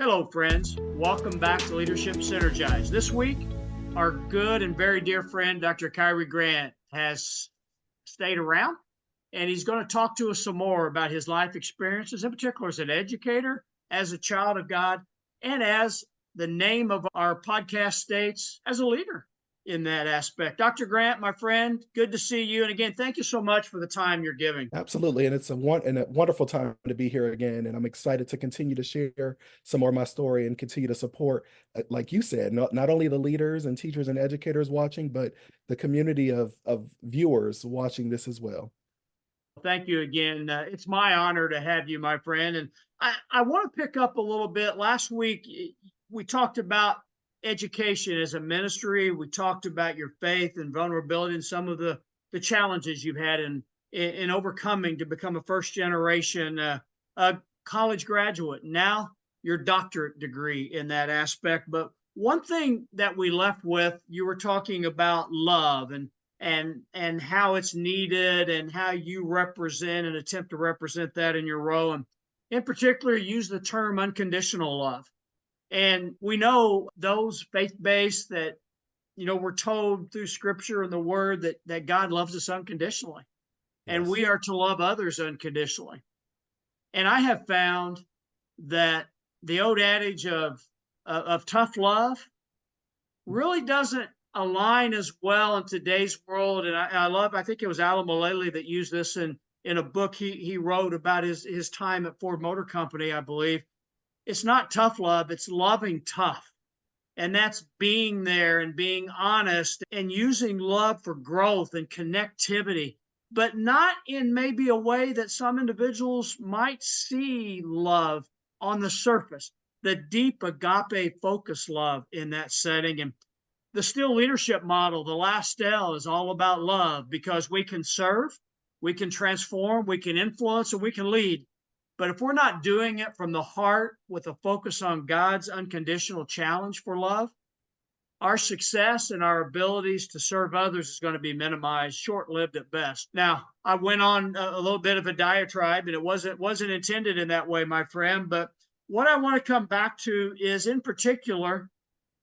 Hello, friends. Welcome back to Leadership Synergized. This week, our good and very dear friend, Dr. Khari Grant, has stayed around, and he's going to talk to us some more about his life experiences, in particular as an educator, as a child of God, and as the name of our podcast states, as a leader in that aspect. Dr. Grant, my friend, good to see you. And again, thank you so much for the time you're giving. Absolutely. And it's a wonderful time to be here again. And I'm excited to continue to share some more of my story and continue to support, like you said, not only the leaders and teachers and educators watching, but the community of viewers watching this as well. Thank you again. It's my honor to have you, my friend. And I want to pick up a little bit. Last week, we talked about education as a ministry. We talked about your faith and vulnerability and some of the challenges you've had in overcoming to become a first generation college graduate. Now your doctorate degree in that aspect. But one thing that we left with, you were talking about love and how it's needed and how you represent and attempt to represent that in your role. And in particular, use the term unconditional love. And we know those faith-based that, we're told through scripture and the word that God loves us unconditionally. And Yes. we are to love others unconditionally. And I have found that the old adage of tough love really doesn't align as well in today's world. And I think it was Alan Mullally that used this in a book he wrote about his time at Ford Motor Company, I believe. It's not tough love, it's loving tough. And that's being there and being honest and using love for growth and connectivity, but not in maybe a way that some individuals might see love on the surface, the deep agape focused love in that setting. And the Still Leadership model, the last L, is all about love because we can serve, we can transform, we can influence, and we can lead. But if we're not doing it from the heart with a focus on God's unconditional challenge for love, our success and our abilities to serve others is going to be minimized, short-lived at best. Now, I went on a little bit of a diatribe, and it wasn't intended in that way, my friend. But what I want to come back to is, in particular,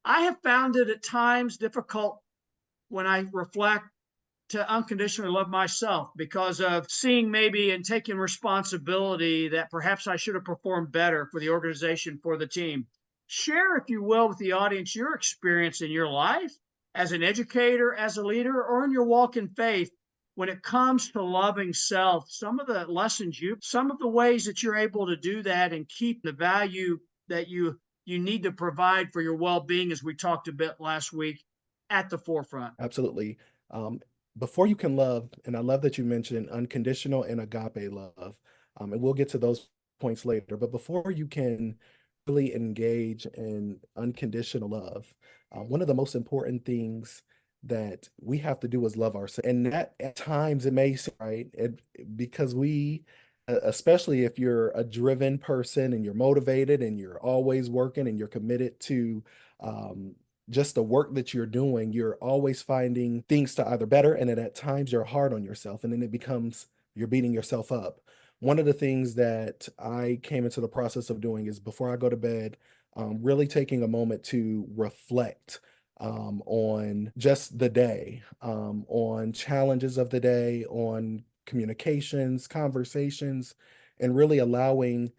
I have found it at times difficult when I reflect to unconditionally love myself because of seeing maybe and taking responsibility that perhaps I should have performed better for the organization, for the team. Share, if you will, with the audience your experience in your life as an educator, as a leader, or in your walk in faith when it comes to loving self, some of the lessons some of the ways that you're able to do that and keep the value that you need to provide for your well-being, as we talked a bit last week, at the forefront. Absolutely. Before you can love, and I love that you mentioned unconditional and agape love, and we'll get to those points later, but before you can really engage in unconditional love, one of the most important things that we have to do is love ourselves. And that at times it may seem right, because especially if you're a driven person and you're motivated and you're always working and you're committed to just the work that you're doing, you're always finding things to either better, and then at times you're hard on yourself, and then it becomes you're beating yourself up. One of the things that I came into the process of doing is before I go to bed, really taking a moment to reflect on just the day, on challenges of the day, on communications, conversations, and really allowing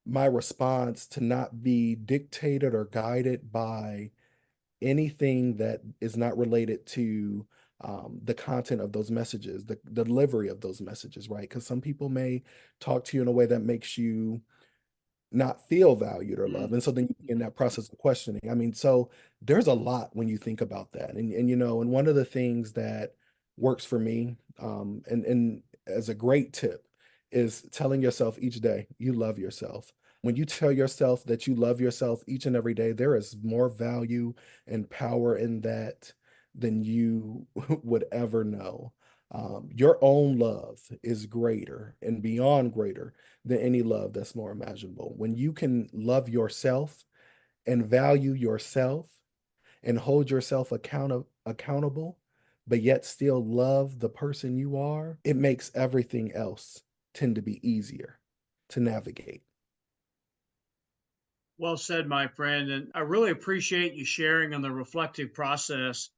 my response to not be dictated or guided by anything that is not related to the content of those messages, the delivery of those messages, right? Because some people may talk to you in a way that makes you not feel valued or loved. And so then you begin that process of questioning. I mean, so there's a lot when you think about that. And one of the things that works for me, and as a great tip, is telling yourself each day you love yourself. When you tell yourself that you love yourself each and every day, there is more value and power in that than you would ever know. Your own love is greater and beyond greater than any love that's more imaginable. When you can love yourself and value yourself and hold yourself accountable, but yet still love the person you are, it makes everything else tend to be easier to navigate. Well said, my friend. And I really appreciate you sharing on the reflective process.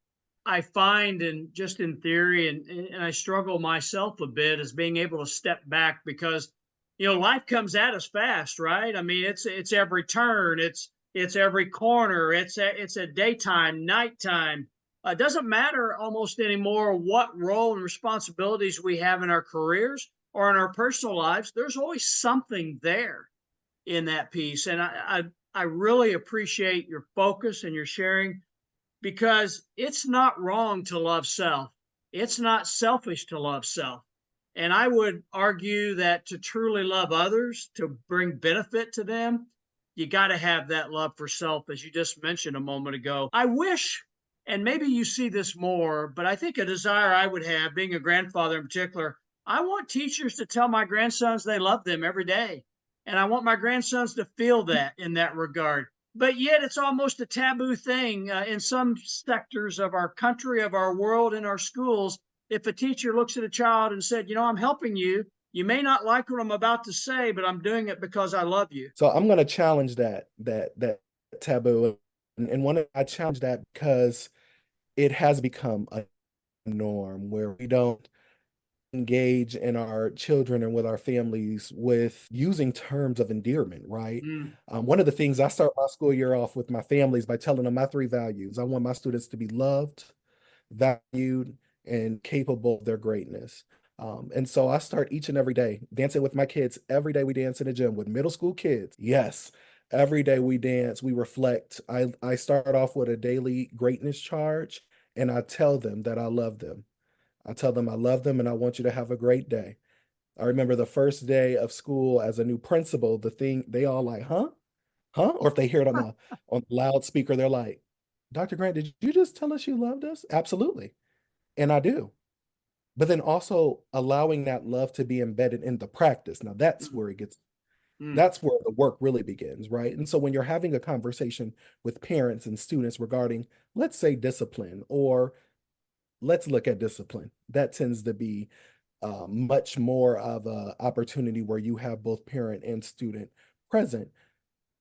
I find, and just in theory, and I struggle myself a bit, as being able to step back because, life comes at us fast, right? I mean, it's every turn, it's every corner, it's a daytime, nighttime. It doesn't matter almost anymore what role and responsibilities we have in our careers or in our personal lives. There's always something there in that piece, and I really appreciate your focus and your sharing, because it's not wrong to love self. It's not selfish to love self. And I would argue that to truly love others, to bring benefit to them, you got to have that love for self, as you just mentioned a moment ago. I wish, and maybe you see this more, but I think a desire I would have, being a grandfather in particular, I want teachers to tell my grandsons they love them every day. And I want my grandsons to feel that in that regard, but yet it's almost a taboo thing in some sectors of our country, of our world, in our schools. If a teacher looks at a child and said, I'm helping you, you may not like what I'm about to say, but I'm doing it because I love you. So I'm going to challenge that taboo, and I challenge that because it has become a norm where we don't engage in our children and with our families with using terms of endearment, right? Mm, One of the things I start my school year off with my families by telling them my three values. I want my students to be loved, valued, and capable of their greatness. And so I start each and every day dancing with my kids. Every day we dance in the gym with middle school kids. Yes, every day we dance, we reflect. I start off with a daily greatness charge, and I tell them that I love them. I tell them I love them and I want you to have a great day. I remember the first day of school as a new principal, the thing they all like, huh? Huh? Or if they hear it on the loudspeaker, they're like, Dr. Grant, did you just tell us you loved us? Absolutely. And I do. But then also allowing that love to be embedded in the practice. Now mm, mm. that's where the work really begins, right? And so when you're having a conversation with parents and students regarding, let's say, discipline, or let's look at discipline, that tends to be much more of a opportunity where you have both parent and student present.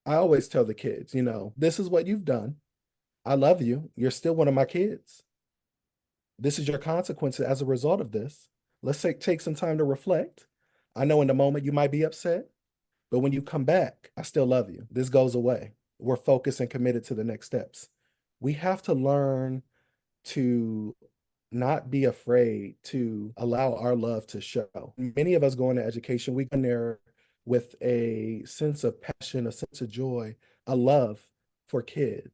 I always tell the kids, this is what you've done. I love you. You're still one of my kids. This is your consequences as a result of this. Let's take some time to reflect. I know in the moment you might be upset, but when you come back, I still love you. This goes away. We're focused and committed to the next steps. We have to learn to not be afraid to allow our love to show. Many of us go into education, we go in there with a sense of passion, a sense of joy, a love for kids.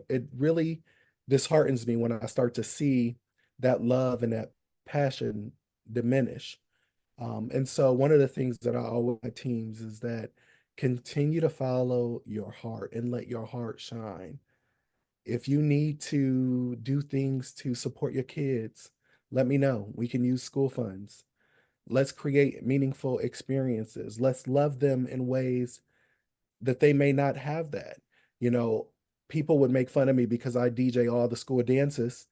It really disheartens me when I start to see that love and that passion diminish. And so one of the things that I always tell my teams is that continue to follow your heart and let your heart shine. If you need to do things to support your kids, let me know. We can use school funds. Let's create meaningful experiences. Let's love them in ways that they may not have that. You know, People would make fun of me because I DJ all the school dances.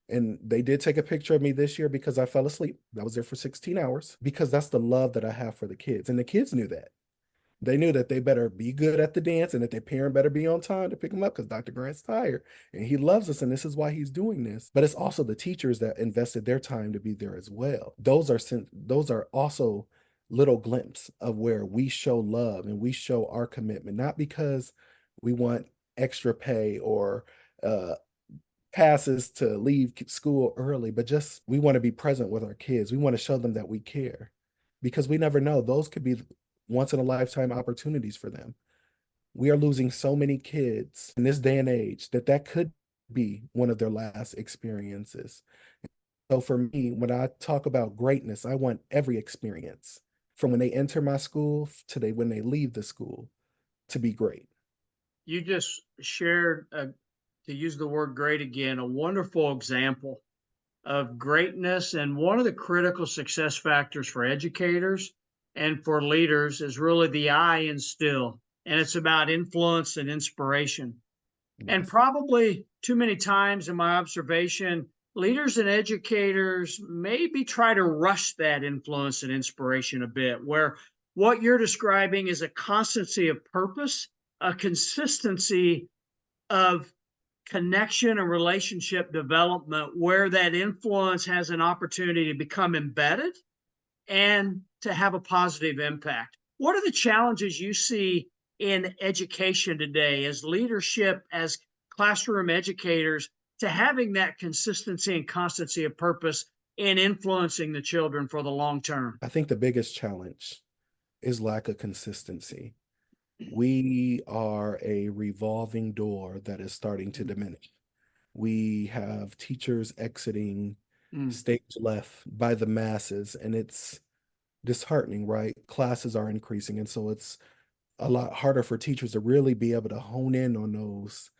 And they did take a picture of me this year because I fell asleep. I was there for 16 hours because that's the love that I have for the kids. And the kids knew that. They knew that they better be good at the dance and that their parent better be on time to pick them up because Dr. Grant's tired and he loves us and this is why he's doing this. But it's also the teachers that invested their time to be there as well. Those are also little glimpses of where we show love and we show our commitment, not because we want extra pay or uh, passes to leave school early, but just we want to be present with our kids. We want to show them that we care because we never know. Those could be once in a lifetime opportunities for them. We are losing so many kids in this day and age that could be one of their last experiences. So for me, when I talk about greatness, I want every experience from when they enter my school to when they leave the school to be great. You just shared, to use the word great again, a wonderful example of greatness. And one of the critical success factors for educators and for leaders is really the I in still. And it's about influence and inspiration. And Yes. probably too many times in my observation, leaders and educators maybe try to rush that influence and inspiration a bit, where what you're describing is a constancy of purpose a consistency of connection and relationship development where that influence has an opportunity to become embedded and to have a positive impact. What are the challenges you see in education today as leadership, as classroom educators, to having that consistency and constancy of purpose in influencing the children for the long term? I think the biggest challenge is lack of consistency. We are a revolving door that is starting to diminish. We have teachers exiting Mm, stage left by the masses, and it's disheartening, right? Classes are increasing, and so it's a lot harder for teachers to really be able to hone in on those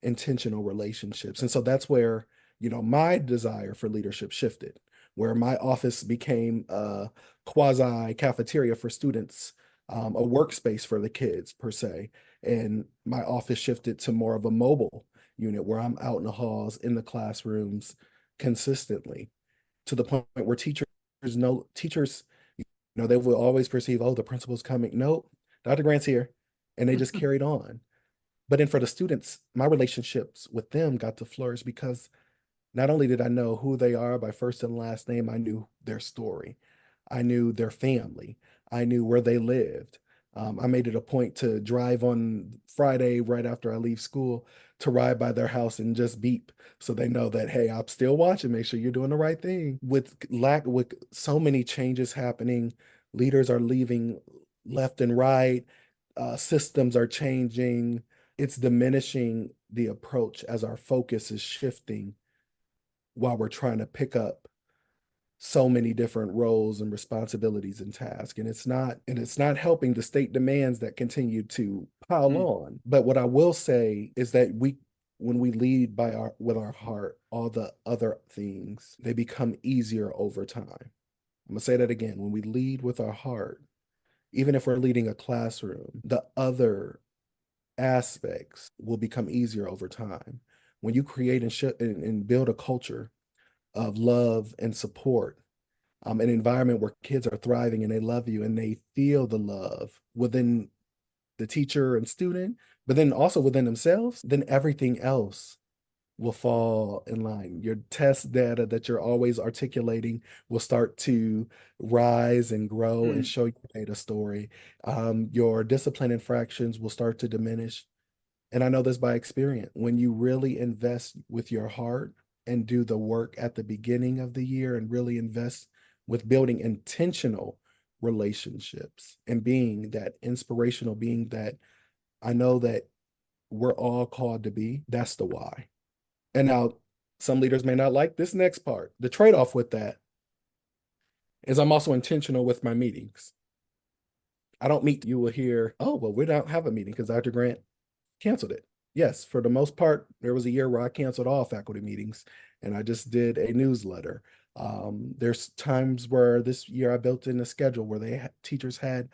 intentional relationships. And so that's where, my desire for leadership shifted, where my office became a quasi cafeteria for students, a workspace for the kids per se. And my office shifted to more of a mobile unit where I'm out in the halls, in the classrooms consistently, to the point where teachers, they will always perceive, oh, the principal's coming. No, Dr. Grant's here. And they just carried on. But then for the students, my relationships with them got to flourish because not only did I know who they are by first and last name, I knew their story. I knew their family. I knew where they lived. I made it a point to drive on Friday right after I leave school to ride by their house and just beep so they know that, hey, I'm still watching. Make sure you're doing the right thing. With so many changes happening, leaders are leaving left and right. Systems are changing. It's diminishing the approach as our focus is shifting while we're trying to pick up so many different roles and responsibilities and tasks. And it's not helping the state demands that continue to pile mm, on. But what I will say is that when we lead with our heart, all the other things, they become easier over time. I'm gonna say that again. When we lead with our heart, even if we're leading a classroom, the other aspects will become easier over time. When you create and build a culture of love and support, an environment where kids are thriving and they love you and they feel the love within the teacher and student, but then also within themselves, then everything else will fall in line. Your test data that you're always articulating will start to rise and grow and mm. show your data story. Your discipline infractions will start to diminish. And I know this by experience. When you really invest with your heart and do the work at the beginning of the year and really invest with building intentional relationships and being that inspirational being that I know that we're all called to be, that's the why. And now some leaders may not like this next part. The trade-off with that is I'm also intentional with my meetings. I don't meet, you will hear, oh, well, we don't have a meeting because Dr. Grant canceled it. Yes, for the most part, there was a year where I canceled all faculty meetings and I just did a newsletter. There's times where this year I built in a schedule where teachers had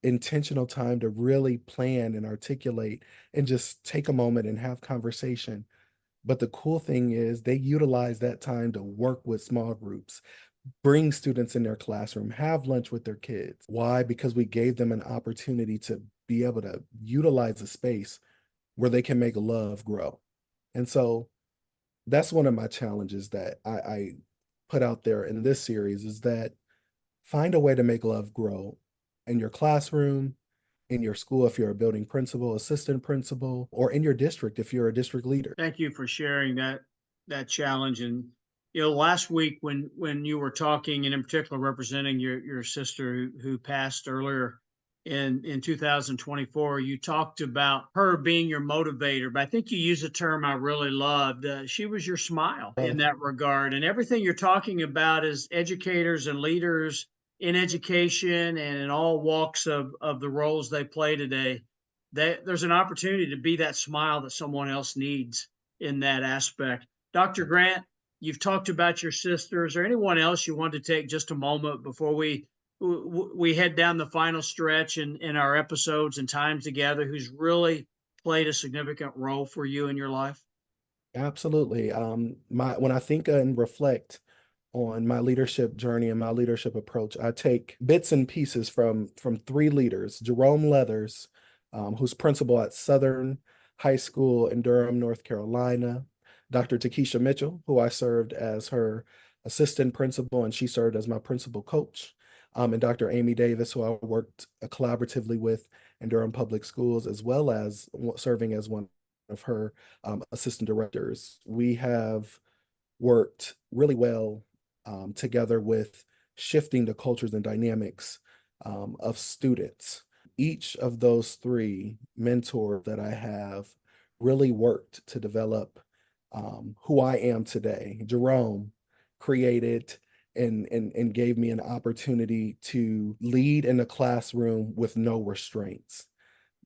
intentional time to really plan and articulate and just take a moment and have conversation. But the cool thing is they utilize that time to work with small groups, bring students in their classroom, have lunch with their kids. Why? Because we gave them an opportunity to be able to utilize a space where they can make love grow. And so that's one of my challenges that I put out there in this series is that find a way to make love grow in your classroom, in your school if you're a building principal, assistant principal, or in your district if you're a district leader. Thank you for sharing that challenge. And last week when you were talking, and in particular representing your sister who passed earlier in 2024, you talked about her being your motivator. But I think you used a term I really loved. She was your smile in that regard. And everything you're talking about as educators and leaders in education and in all walks of the roles they play today, there's an opportunity to be that smile that someone else needs in that aspect. Dr. Grant, you've talked about your sisters or anyone else you want to take just a moment before we head down the final stretch in our episodes and time together who's really played a significant role for you in your life? Absolutely. When I think and reflect on my leadership journey and my leadership approach, I take bits and pieces from three leaders, Jerome Leathers, who's principal at Southern High School in Durham, North Carolina. Dr. Takesha Mitchell, who I served as her assistant principal, and she served as my principal coach. And Dr. Amy Davis, who I worked collaboratively with in Durham Public Schools, as well as serving as one of her assistant directors. We have worked really well together with shifting the cultures and dynamics of students. Each of those three mentors that I have really worked to develop who I am today. Jerome created and gave me an opportunity to lead in the classroom with no restraints.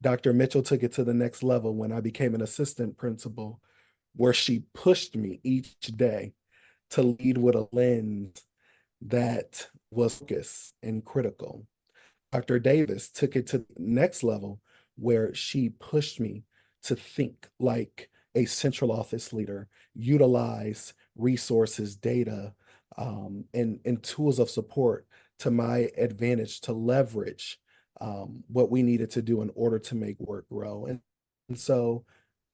Dr. Mitchell took it to the next level when I became an assistant principal, where she pushed me each day to lead with a lens that was focused and critical. Dr. Davis took it to the next level where she pushed me to think like a central office leader, utilize resources, data, and tools of support to my advantage to leverage what we needed to do in order to make work grow. And so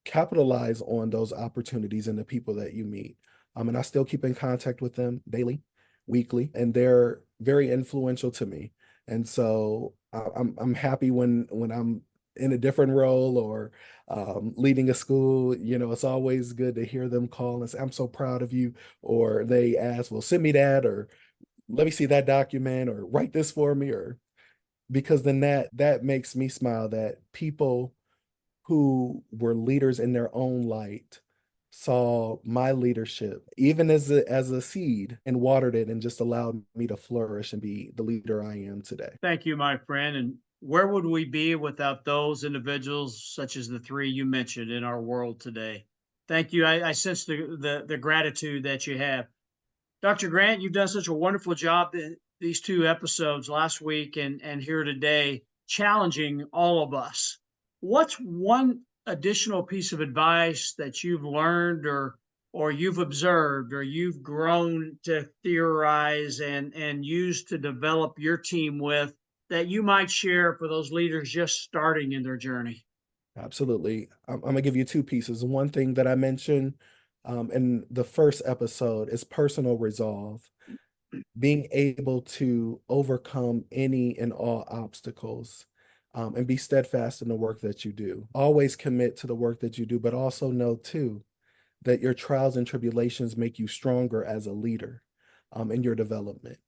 capitalize on those opportunities and the people that you meet. And I still keep in contact with them daily, weekly, and they're very influential to me. And so I'm happy when I'm in a different role or leading a school. It's always good to hear them call and say, "I'm so proud of you," or they ask, "Well, send me that," or "Let me see that document," or "Write this for me," or because then that makes me smile that people who were leaders in their own light saw my leadership even as a seed and watered it and just allowed me to flourish and be the leader I am today. Thank you, my friend. And where would we be without those individuals, such as the three you mentioned in our world today? Thank you. I sense the gratitude that you have. Dr. Grant, you've done such a wonderful job in these two episodes last week and here today, challenging all of us. What's one additional piece of advice that you've learned or you've observed or you've grown to theorize and use to develop your team with that you might share for those leaders just starting in their journey? Absolutely. I'm gonna give you two pieces. One thing that I mentioned in the first episode is personal resolve, being able to overcome any and all obstacles, and be steadfast in the work that you do. Always commit to the work that you do, but also know too that your trials and tribulations make you stronger as a leader in your development.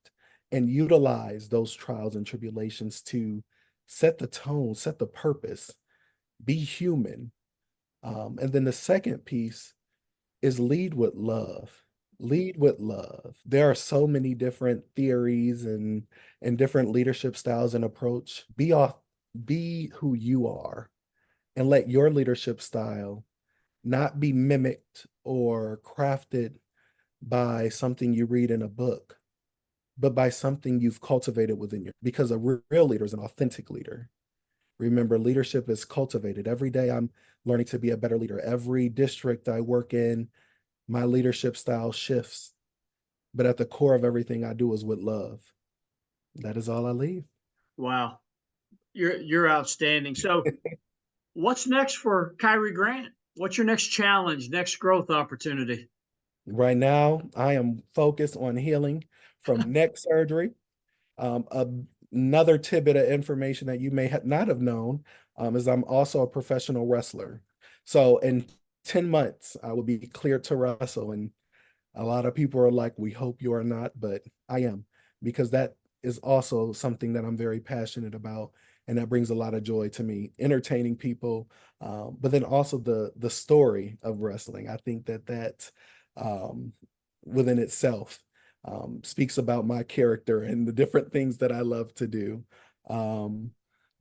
And utilize those trials and tribulations to set the tone, set the purpose, be human. And then the second piece is lead with love. Lead with love. There are so many different theories and different leadership styles and approach. Be who you are and let your leadership style not be mimicked or crafted by something you read in a book, but by something you've cultivated within you. Because a real leader is an authentic leader. Remember, leadership is cultivated. Every day I'm learning to be a better leader. Every district I work in, my leadership style shifts. But at the core of everything I do is with love. That is all I leave. Wow, you're outstanding. So what's next for Kyrie Grant? What's your next challenge, next growth opportunity? Right now, I am focused on healing from neck surgery. Another tidbit of information that you may not have known is I'm also a professional wrestler. So in 10 months, I will be cleared to wrestle. And a lot of people are like, "We hope you are not," but I am, because that is also something that I'm very passionate about. And that brings a lot of joy to me, entertaining people, but then also the story of wrestling. I think that um, within itself speaks about my character and the different things that I love to do. Um,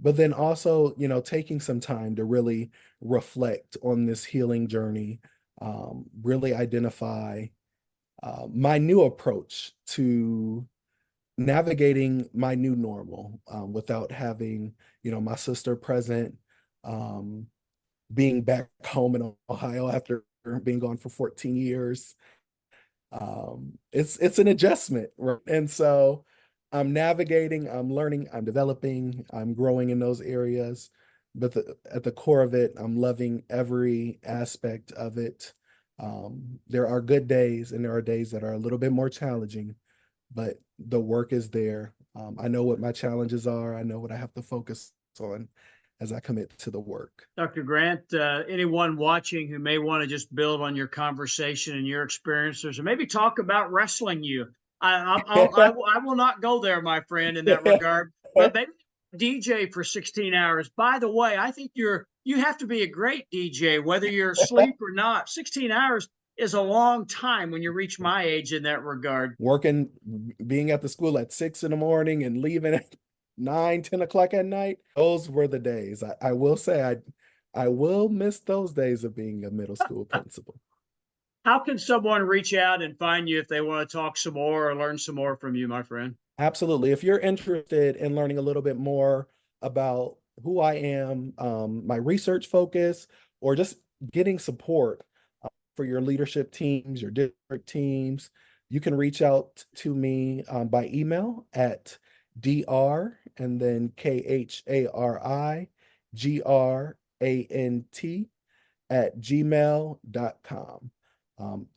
but then also, taking some time to really reflect on this healing journey, really identify my new approach to navigating my new normal without having, my sister present, um, being back home in Ohio after being gone for 14 years. It's an adjustment, right? And so I'm navigating, I'm learning, I'm developing, I'm growing in those areas. but at the core of it, I'm loving every aspect of it. There are good days and there are days that are a little bit more challenging, but the work is there. I know what my challenges are. I know what I have to focus on as I commit to the work. Dr. Grant, anyone watching who may want to just build on your conversation and your experiences, or maybe talk about wrestling you, I will not go there, my friend, in that regard. But maybe DJ for 16 hours. By the way, I think you have to be a great DJ, whether you're asleep or not. 16 hours is a long time when you reach my age in that regard. Working, being at the school at 6 in the morning and leaving at 9, 10 o'clock at night. Those were the days. I will say I will miss those days of being a middle school principal. How can someone reach out and find you if they want to talk some more or learn some more from you, my friend? Absolutely. If you're interested in learning a little bit more about who I am, my research focus, or just getting support for your leadership teams, your district teams, you can reach out to me by email at dr and then kharigrant@gmail.com.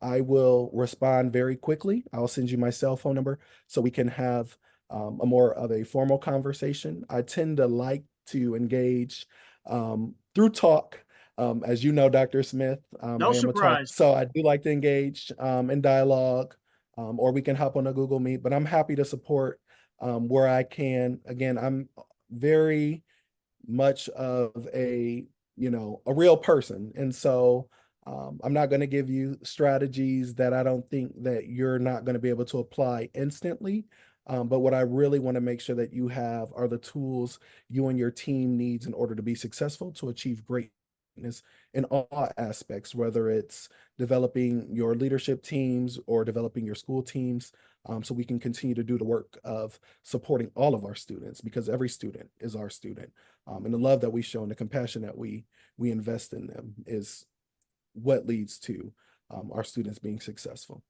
I will respond very quickly. I'll send you my cell phone number so we can have a more of a formal conversation. I tend to like to engage through talk. As you know, Dr. Smith, No I am a talk, surprise. so I do like to engage in dialogue, or we can hop on a Google Meet, but I'm happy to support where I can. Again, I'm very much of a real person, and so I'm not going to give you strategies that I don't think that you're not going to be able to apply instantly. But what I really want to make sure that you have are the tools you and your team needs in order to be successful, to achieve greatness in all aspects, whether it's developing your leadership teams or developing your school teams, so we can continue to do the work of supporting all of our students, because every student is our student. And the love that we show and the compassion that we invest in them is what leads to our students being successful.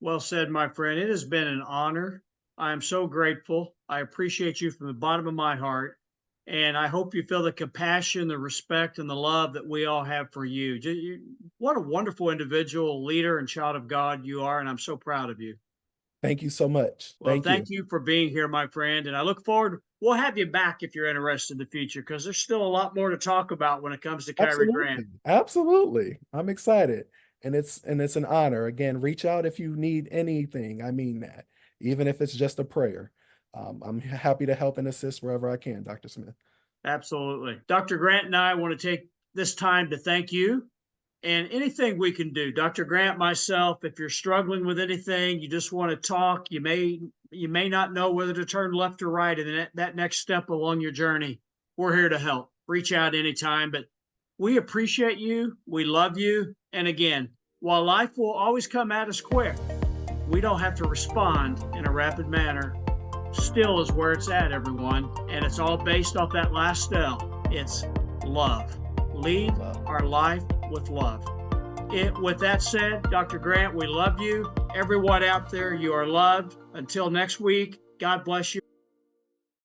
Well said, my friend. It has been an honor. I am so grateful. I appreciate you from the bottom of my heart. And I hope you feel the compassion, the respect, and the love that we all have for you. What a wonderful individual, leader, and child of God you are. And I'm so proud of you. Thank you so much. Well, Thank you. thank you for being here, my friend. And I look forward, we'll have you back if you're interested in the future, because there's still a lot more to talk about when it comes to Khari Grant. Absolutely. Absolutely. I'm excited. And it's an honor. Again, reach out if you need anything. I mean that. Even if it's just a prayer. I'm happy to help and assist wherever I can, Dr. Smith. Absolutely. Dr. Grant and I want to take this time to thank you, and anything we can do. Dr. Grant, myself, if you're struggling with anything, you just want to talk, you may not know whether to turn left or right in that next step along your journey, we're here to help. Reach out anytime. But we appreciate you. We love you. And again, while life will always come at us quick, we don't have to respond in a rapid manner. Still is where it's at, everyone. And it's all based off that last L. It's love. Lead our life with love. With that said, Dr. Grant, we love you. Everyone out there, you are loved. Until next week, God bless you.